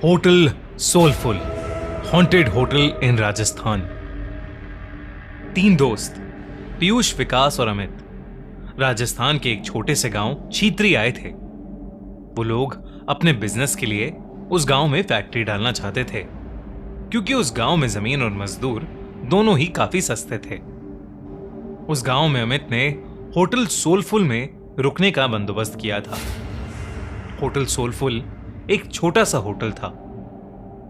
Hotel soulful, haunted hotel in Rajasthan. 3 दोस्त पीयूष, विकास और अमित राजस्थान के एक छोटे से गांव छीत्री आए थे। वो लोग अपने बिजनेस के लिए उस गांव में फैक्ट्री डालना चाहते थे, क्योंकि उस गांव में जमीन और मजदूर दोनों ही काफी सस्ते थे। उस गांव में अमित ने होटल सोलफुल में रुकने का बंदोबस्त किया था। होटल सोलफुल एक छोटा सा होटल था।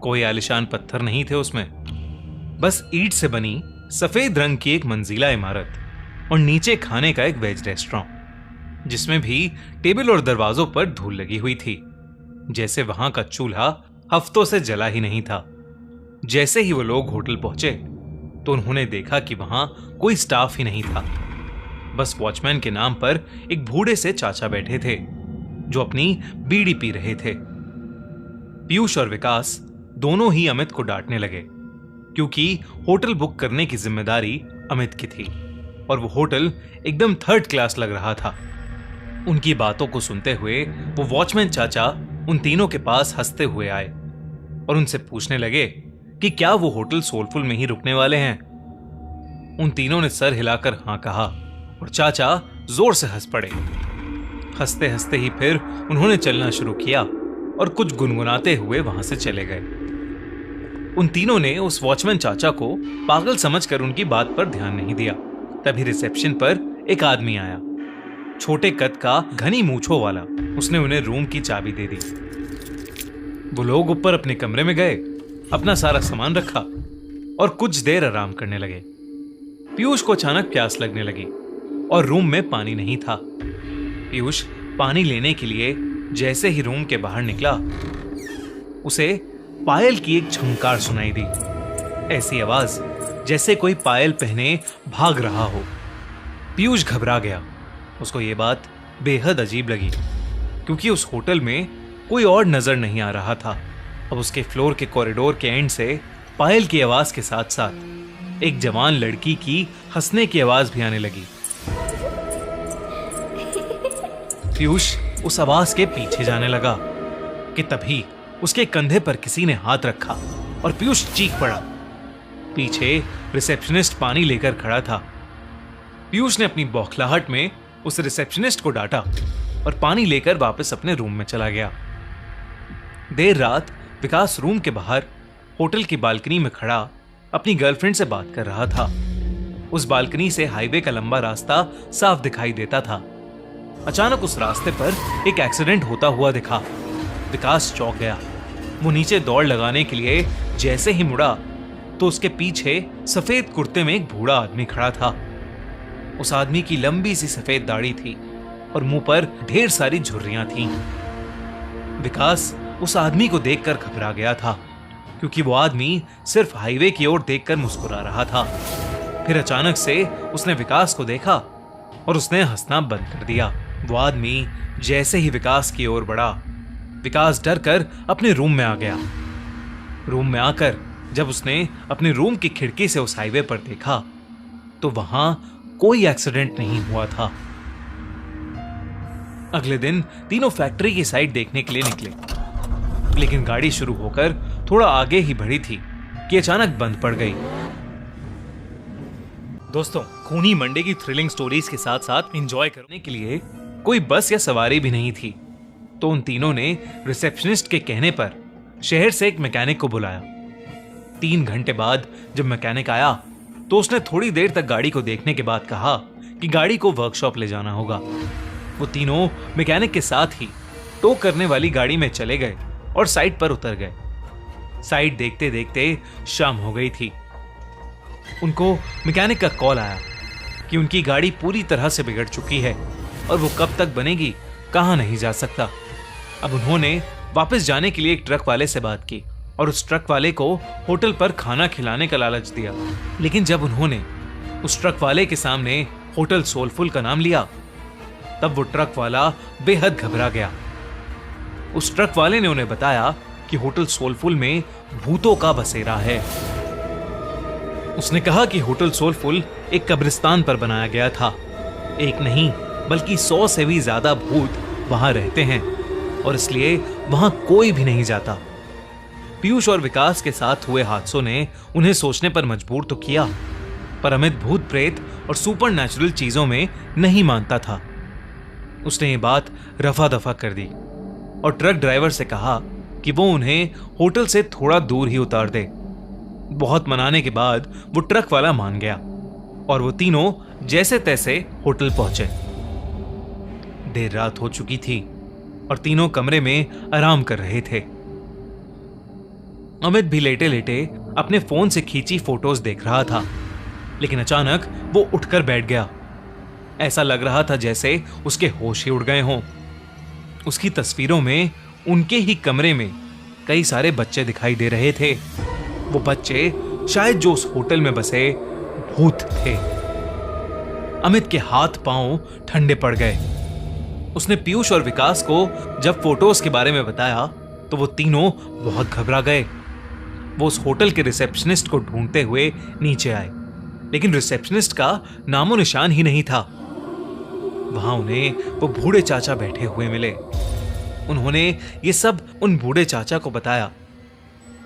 कोई आलिशान पत्थर नहीं थे उसमें, बस ईंट से बनी सफेद रंग की एक मंजिला इमारत और नीचे खाने का एक वेज रेस्टोरेंट, जिसमें भी टेबल और दरवाजों पर धूल लगी हुई थी, जैसे वहां का चूल्हा हफ्तों से जला ही नहीं था। जैसे ही वो लोग होटल पहुंचे तो उन्होंने देखा कि वहां कोई स्टाफ ही नहीं था। बस वॉचमैन के नाम पर एक बूढ़े से चाचा बैठे थे जो अपनी बीड़ी पी रहे थे। पीयूष और विकास दोनों ही अमित को डांटने लगे, क्योंकि होटल बुक करने की जिम्मेदारी अमित की थी और वो होटल एकदम थर्ड क्लास लग रहा था। उनकी बातों को सुनते हुए वो वॉचमैन चाचा उन तीनों के पास हंसते हुए आए और उनसे पूछने लगे कि क्या वो होटल सोलफुल में ही रुकने वाले हैं। उन तीनों ने सर हिलाकर हां कहा और चाचा जोर से हंस पड़े। हंसते हंसते ही फिर उन्होंने चलना शुरू किया और कुछ गुनगुनाते हुए वहां से चले गए। उन तीनों ने उस वॉचमैन चाचा को पागल समझकर उनकी बात पर ध्यान नहीं दिया। तभी रिसेप्शन पर एक आदमी आया, छोटे कद का, घनी मूंछों वाला। उसने उन्हें रूम की चाबी दे दी। वो लोग ऊपर अपने कमरे में गए, अपना सारा सामान रखा और कुछ देर आराम करने लगे। पीयूष को अचानक प्यास लगने लगी और रूम में पानी नहीं था। पीयूष पानी लेने के लिए जैसे ही रूम के बाहर निकला, उसे पायल की एक झंकार सुनाई दी। ऐसी आवाज जैसे कोई पायल पहने भाग रहा हो। पीयूष घबरा गया। उसको यह बात बेहद अजीब लगी, क्योंकि उस होटल में कोई और नजर नहीं आ रहा था। अब उसके फ्लोर के कॉरिडोर के एंड से पायल की आवाज के साथ साथ एक जवान लड़की की हंसने की आवाज भी आने लगी। पीयूष उस आवाज के पीछे जाने लगा कि तभी उसके कंधे पर किसी ने हाथ रखा और पीयूष चीख पड़ा। पीछे रिसेप्शनिस्ट पानी लेकर खड़ा था। पीयूष ने अपनी बौखलाहट में उस रिसेप्शनिस्ट को डांटा और पानी लेकर वापस अपने रूम में चला गया। देर रात विकास रूम के बाहर होटल की बालकनी में खड़ा अपनी गर्लफ्रेंड से बात कर रहा था। उस बालकनी से हाईवे का लंबा रास्ता साफ दिखाई देता था। अचानक उस रास्ते पर एक एक्सीडेंट होता हुआ दिखा। विकास चौंक गया। वो नीचे दौड़ लगाने के लिए जैसे ही मुड़ा तो उसके पीछे सफेद कुर्ते में एक बूढ़ा आदमी खड़ा था। उस आदमी की लंबी सी सफेद दाढ़ी थी और मुंह पर ढेर सारी झुर्रियां थीं। विकास उस आदमी को देखकर घबरा गया था, क्योंकि वो आदमी सिर्फ हाईवे की ओर देखकर मुस्कुरा रहा था। फिर अचानक से उसने विकास को देखा और उसने हंसना बंद कर दिया। वो आदमी जैसे ही विकास की ओर बढ़ा, विकास डर कर अपने रूम में आ गया। रूम में आकर जब उसने अपने रूम की खिड़की से उस हाईवे पर देखा तो वहां कोई एक्सीडेंट नहीं हुआ था। अगले दिन तीनों फैक्ट्री की साइट देखने के लिए निकले, लेकिन गाड़ी शुरू होकर थोड़ा आगे ही बढ़ी थी कि अचानक बंद पड़ गई। दोस्तों, खूनी मंडे की थ्रिलिंग स्टोरीज के साथ साथ एंजॉय करने के लिए कोई बस या सवारी भी नहीं थी, तो उन तीनों ने रिसेप्शनिस्ट के कहने पर शहर से एक मैकेनिक को बुलाया। 3 घंटे बाद जब मैकेनिक आया तो उसने थोड़ी देर तक गाड़ी को देखने के बाद कहा कि गाड़ी को वर्कशॉप ले जाना होगा। वो तीनों मैकेनिक के साथ ही टो करने वाली गाड़ी में चले गए और साइट पर उतर गए। साइट देखते देखते शाम हो गई थी। उनको मैकेनिक का कॉल आया कि उनकी गाड़ी पूरी तरह से बिगड़ चुकी है और वो कब तक बनेगी कहां नहीं जा सकता। अब उन्होंने वापस जाने के लिए एक ट्रक वाले से बात की और उस ट्रक वाले को होटल पर खाना खिलाने का लालच दिया। लेकिन जब उन्होंने उस ट्रक वाले के सामने होटल सोलफुल का नाम लिया, तब वो ट्रक वाला बेहद घबरा गया। उस ट्रक वाले ने उन्हें बताया कि होटल सोलफुल में भूतों का बसेरा है। उसने कहा कि होटल सोलफुल एक कब्रिस्तान पर बनाया गया था। एक नहीं बल्कि 100 से भी ज्यादा भूत वहां रहते हैं और इसलिए वहां कोई भी नहीं जाता। पीयूष और विकास के साथ हुए हादसों ने उन्हें सोचने पर मजबूर तो किया, पर अमित भूत प्रेत और सुपर नेचुरल चीजों में नहीं मानता था। उसने ये बात रफा दफा कर दी और ट्रक ड्राइवर से कहा कि वो उन्हें होटल से थोड़ा दूर ही उतार दे। बहुत मनाने के बाद वो ट्रक वाला मान गया और वो तीनों जैसे तैसे होटल पहुंचे। देर रात हो चुकी थी और तीनों कमरे में आराम कर रहे थे। अमित भी लेटे लेटे अपने फोन से खींची फोटोज देख रहा था, लेकिन अचानक वो उठकर बैठ गया। ऐसा लग रहा था जैसे उसके होश ही उड़ गए हों। उसकी तस्वीरों में उनके ही कमरे में कई सारे बच्चे दिखाई दे रहे थे। वो बच्चे शायद जो उस होटल में बसे भूत थे। अमित के हाथ पांव ठंडे पड़ गए। उसने पीयूष और विकास को जब फोटोज के बारे में बताया तो वो तीनों बहुत घबरा गए। वो उस होटल के रिसेप्शनिस्ट को ढूंढते हुए नीचे आए, लेकिन रिसेप्शनिस्ट का नामो निशान ही नहीं था। वहां उन्हें वो बूढ़े चाचा बैठे हुए मिले। उन्होंने ये सब उन बूढ़े चाचा को बताया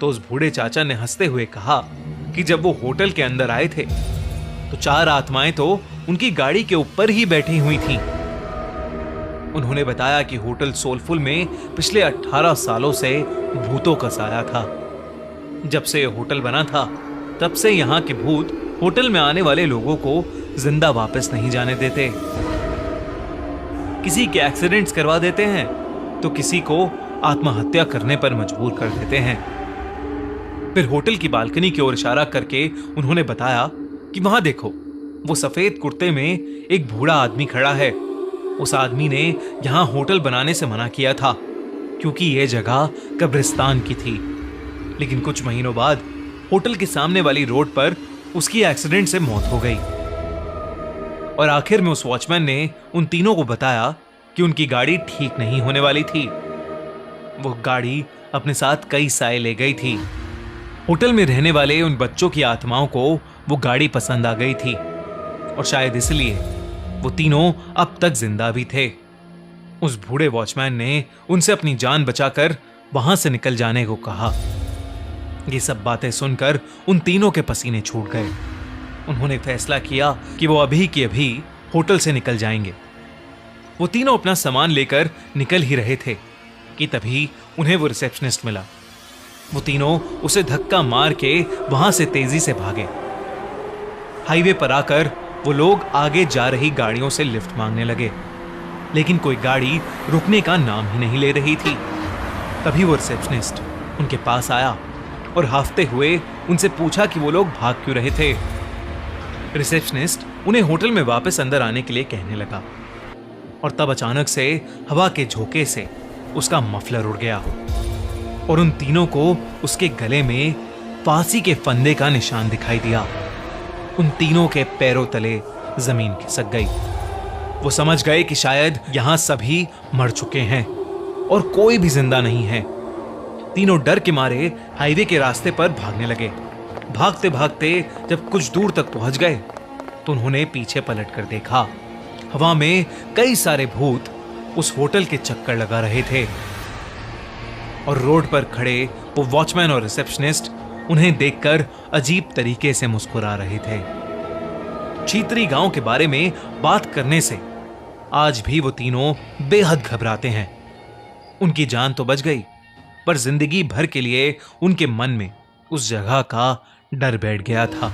तो उस बूढ़े चाचा ने हंसते हुए कहा कि जब वो होटल के अंदर आए थे तो 4 आत्माएं तो उनकी गाड़ी के ऊपर ही बैठी हुई थीं। उन्होंने बताया कि होटल सोलफुल में पिछले 18 सालों से भूतों का साया था। जब से होटल बना था तब से यहाँ के भूत होटल में आने वाले लोगों को जिंदा वापस नहीं जाने देते। किसी के एक्सीडेंट्स करवा देते हैं तो किसी को आत्महत्या करने पर मजबूर कर देते हैं। फिर होटल की बालकनी की ओर इशारा करके उन्होंने बताया कि वहां देखो, वो सफेद कुर्ते में एक बूढ़ा आदमी खड़ा है। उस आदमी ने यहां होटल बनाने से मना किया था क्योंकि यह जगह कब्रिस्तान की थी, लेकिन कुछ महीनों बाद होटल के सामने वाली रोड पर उसकी एक्सीडेंट से मौत हो गई। और आखिर में उस वॉचमैन ने उन तीनों को बताया कि उनकी गाड़ी ठीक नहीं होने वाली थी। वो गाड़ी अपने साथ कई साए ले गई थी। होटल में रहने वाले उन बच्चों की आत्माओं को वो गाड़ी पसंद आ गई थी और शायद इसलिए वो तीनों अब तक जिंदा भी थे। उस बूढ़े वॉचमैन ने उनसे अपनी जान बचाकर वहां से निकल जाने को कहा। ये सब बातें सुनकर उन तीनों के पसीने छूट गए। उन्होंने फैसला किया कि वो अभी की अभी होटल से निकल जाएंगे। वो तीनों अपना सामान लेकर निकल ही रहे थे कि तभी उन्हें वो रिसेप्शनिस्ट मिला। वो तीनों उसे धक्का मार के वहां से तेजी से भागे। हाईवे पर आकर वो लोग आगे जा रही गाड़ियों से लिफ्ट मांगने लगे, लेकिन कोई गाड़ी रुकने का नाम ही नहीं ले रही थी। तभी वो रिसेप्शनिस्ट उनके पास आया और हाफते हुए उनसे पूछा कि वो लोग भाग क्यों रहे थे। रिसेप्शनिस्ट उन्हें होटल में वापस अंदर आने के लिए कहने लगा और तब अचानक से हवा के झोंके से उसका मफलर उड़ गया और उन तीनों को उसके गले में फांसी के फंदे का निशान दिखाई दिया। उन तीनों के पैरों तले जमीन खिसक गई। वो समझ गए कि शायद यहां सभी मर चुके हैं और कोई भी जिंदा नहीं है। तीनों डर के मारे हाईवे के रास्ते पर भागने लगे। भागते भागते जब कुछ दूर तक पहुंच गए तो उन्होंने पीछे पलट कर देखा। हवा में कई सारे भूत उस होटल के चक्कर लगा रहे थे और रोड पर खड़े वो वॉचमैन और रिसेप्शनिस्ट उन्हें देखकर अजीब तरीके से मुस्कुरा रहे थे। चीतरी गांव के बारे में बात करने से आज भी वो तीनों बेहद घबराते हैं। उनकी जान तो बच गई, पर जिंदगी भर के लिए उनके मन में उस जगह का डर बैठ गया था।